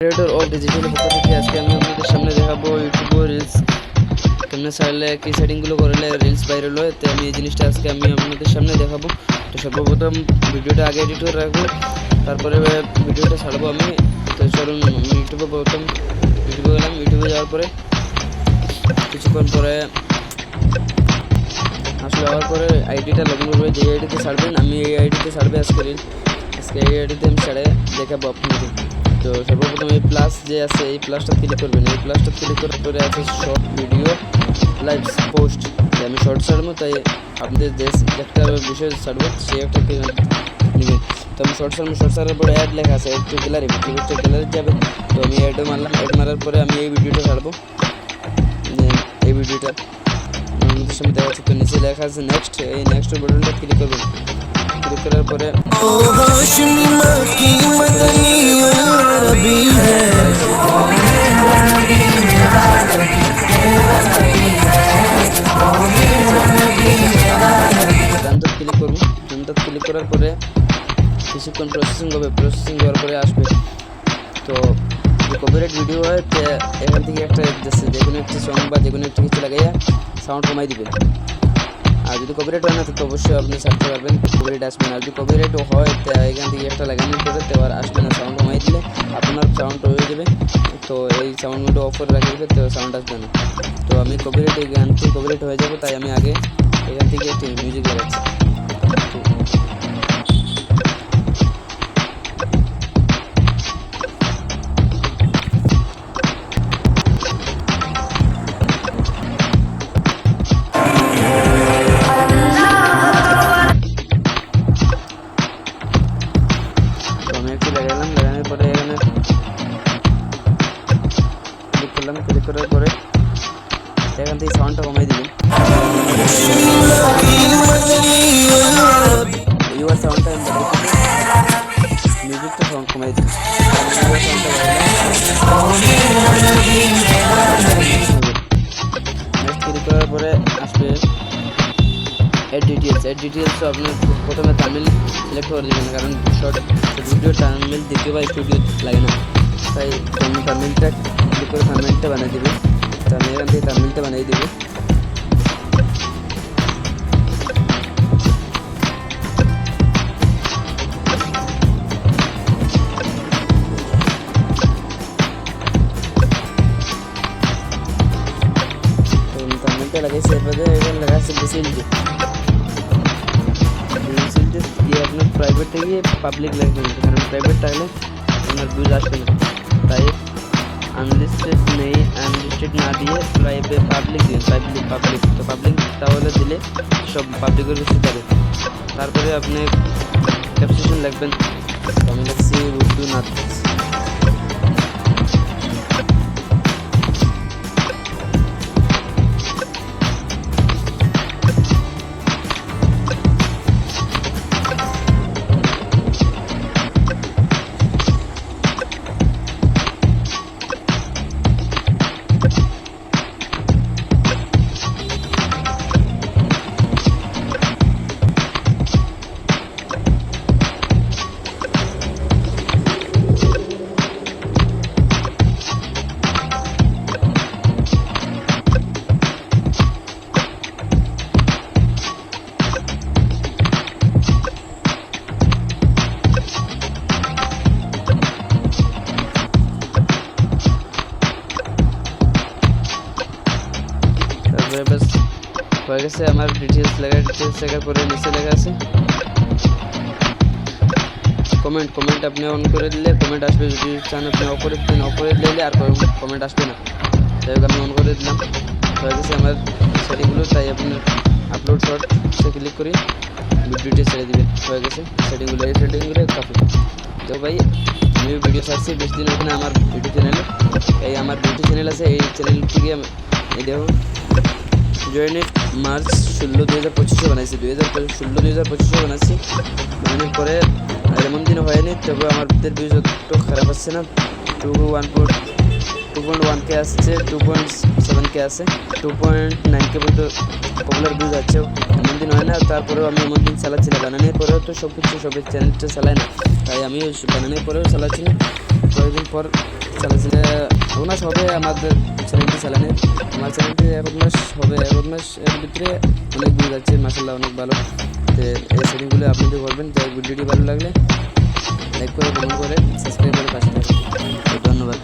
Creator of digital পক্ষ থেকে আজকে আমি আপনাদের সামনে দেখাবো ইউটিউবে রিলস কেমনে চাইলে কি সেটিংগুলো করলে রিলস ভাইরাল হয়। তো আমি এই জিনিসটা আজকে আমি আপনাদের সামনে দেখাবো। তো সর্বপ্রথম ভিডিওটা আগে এডিট করে রাখবো, তারপরে ভিডিওটা ছাড়বো আমি। তো চলুন আমি ইউটিউবে গেলাম। ইউটিউবে যাওয়ার পরে কিছুক্ষণ পরে যাওয়ার পরে আইডিটা লগ ইন করবে। যে আইডিতে ছাড়বেন, আমি এই আইডিতে ছাড়বে আজকে রিল। আজকে এই আইডিতে আমি ছেড়ে দেখাবো আপনাদের। তো সর্বপ্রথম এই প্লাস যে আছে এই প্লাসটা ক্লিক করবেন। এই প্লাসটা ক্লিক করার পরে আছে শর্ট ভিডিও লাইভ পোস্ট। আমি শর্ট ছাড়বো, তাই আপনাদের যে একটা বিষয় ছাড়বো সেই একটা নেবেন। তো আমি শর্ট ছাড়ার পরে অ্যাড লেখা আছে, একটু গ্যালারি যাবে। তো আমি অ্যাডও মারলাম। অ্যাড মারার পরে আমি এই ভিডিওটা ছাড়বো। এই ভিডিওটা আমাদের সামনে দেখা যাচ্ছে। তো নিচে লেখা আছে নেক্সট। এই নেক্সট বাটনটা ক্লিক করবেন। ক্লিক করার পরে ক্লিক করার পরে কিছুক্ষণ প্রসেসিং হবে। প্রসেসিং হওয়ার পরে আসবে। তো কপিরাইট ভিডিও হয়, তো এখান থেকে একটা যে কোনো একটি সং বা যে কোনো একটি কিছু লাগাইয়া সাউন্ড কমাই দিবেন। আর যদি কপিরাইট হয় না তো অবশ্যই আপনি ছাড়তে পারবেন, কপিরাইট আসবে না। আর যদি কপিরাইটও হয় তো এখান থেকে একটা লাগানোর পরে তো আর আসবে না। সাউন্ড কমাই দিলে আপনার সাউন্ড হয়ে যাবে। তো এই সাউন্ড মোড অফ করে রাখে দেবে, তো সাউন্ড আসবে না। তো আমি কপিরাইট এই গান থেকে কপিরাইট হয়ে যাবো, তাই আমি আগে এখান থেকে একটি মিউজিক লাগাচ্ছি। লাগানোর পরে এখানে ক্লিক করলাম। ক্লিক করার পরে এখান থেকে সাউন্ডটা কমাই দিবেন। ইউআর সাউন্ডটা মিউজিকটা সাউন্ড কমাই দিবেন। নেক্সট ক্লিক করার পরে আসবে এড ডিটেলস। আপনি প্রথমে তামিল সিলেক্ট করে দেবেন, কারণ শর্ট ভিডিও তামিল দ্বিতীয়বার স্টুডিও লাগে না। তাই আমি তামিলটা ক্লিক করে তামিলটা বানিয়ে দেবেন। তো আমি এখান থেকে তামিলটা বানিয়ে দেবো। তামিলটা লাগাইছি। এরপরে এখানে লেখা আছে ডিসিলড। আপনার প্রাইভেট থেকে পাবলিক লাগবে, কারণ প্রাইভেট থাকলে আপনার ভিউজ আসবে না। তাই আনলিস্টেড না দিয়ে পাবলিক দিন। পাবলিক তো পাবলিক তাহলে দিলে সব পাবলিকের কাছে যাবে। তারপরে আপনি ক্যাপশন লিখবেন। আমি লিখছি উর্দু নাথ। বাস হয়ে গেছে আমার ডিটেলস লেখার পরে নিচে লেখা আছে কমেন্ট। আপনি অন করে দিলে কমেন্ট আসবে। যদি চান আপনি অফ করে দিলে আর কমেন্ট আসবে না। যাই হোক আমি অন করে দিলাম। হয়ে গেছে আমার সেটিংগুলো। তাই আপনার আপলোড শর্ট সে ক্লিক করে ভিডিওটি ছেড়ে দিবেন। হয়ে গেছে সেটিংগুলো। এই সেটিংগুলো কাফি। তো ভাই আমি ভিডিও ছাড়ছি 20 দিন ওখানে আমার ইউটিউব চ্যানেলে। এই আমার ইউটিউব চ্যানেল আছে, এই চ্যানেল থেকে এই দেখুন জয়েন্ট মার্চ 16, 2025 বানাইছি। 2025 বানাচ্ছি। বানানোর পরে এমন দিন হয়নি, তবে আমাদের ভিউজ একটু খারাপ আসছে না। 2.1K আসছে, 2.7K আছে, 2.9K পর্যন্ত পপুলার ভিউজ আছে। এমন দিন হয় না। তারপরেও আমি এমন দিন চালাচ্ছি না। বানানোর পরেও তো সব চ্যানেলটা চালায় না, তাই আমি বানানোর পরেও চালাচ্ছি না। কয়েকদিন পর চালাচ্ছে, 1 মাস হবে আমাদের চ্যানেলটি চালানো। আমার চ্যানেলটি 1 মাস হবে, 1 মাস এর ভিতরে অনেক ভিউ যাচ্ছে মাসাল্লাহ, অনেক ভালো। তো এই সেটিংগুলো আপনাদের করবেন। তো ভিডিওটি ভালো লাগলে লাইক করে, কমেন্ট করে, সাবস্ক্রাইব করে পাশে থাকবেন। ধন্যবাদ।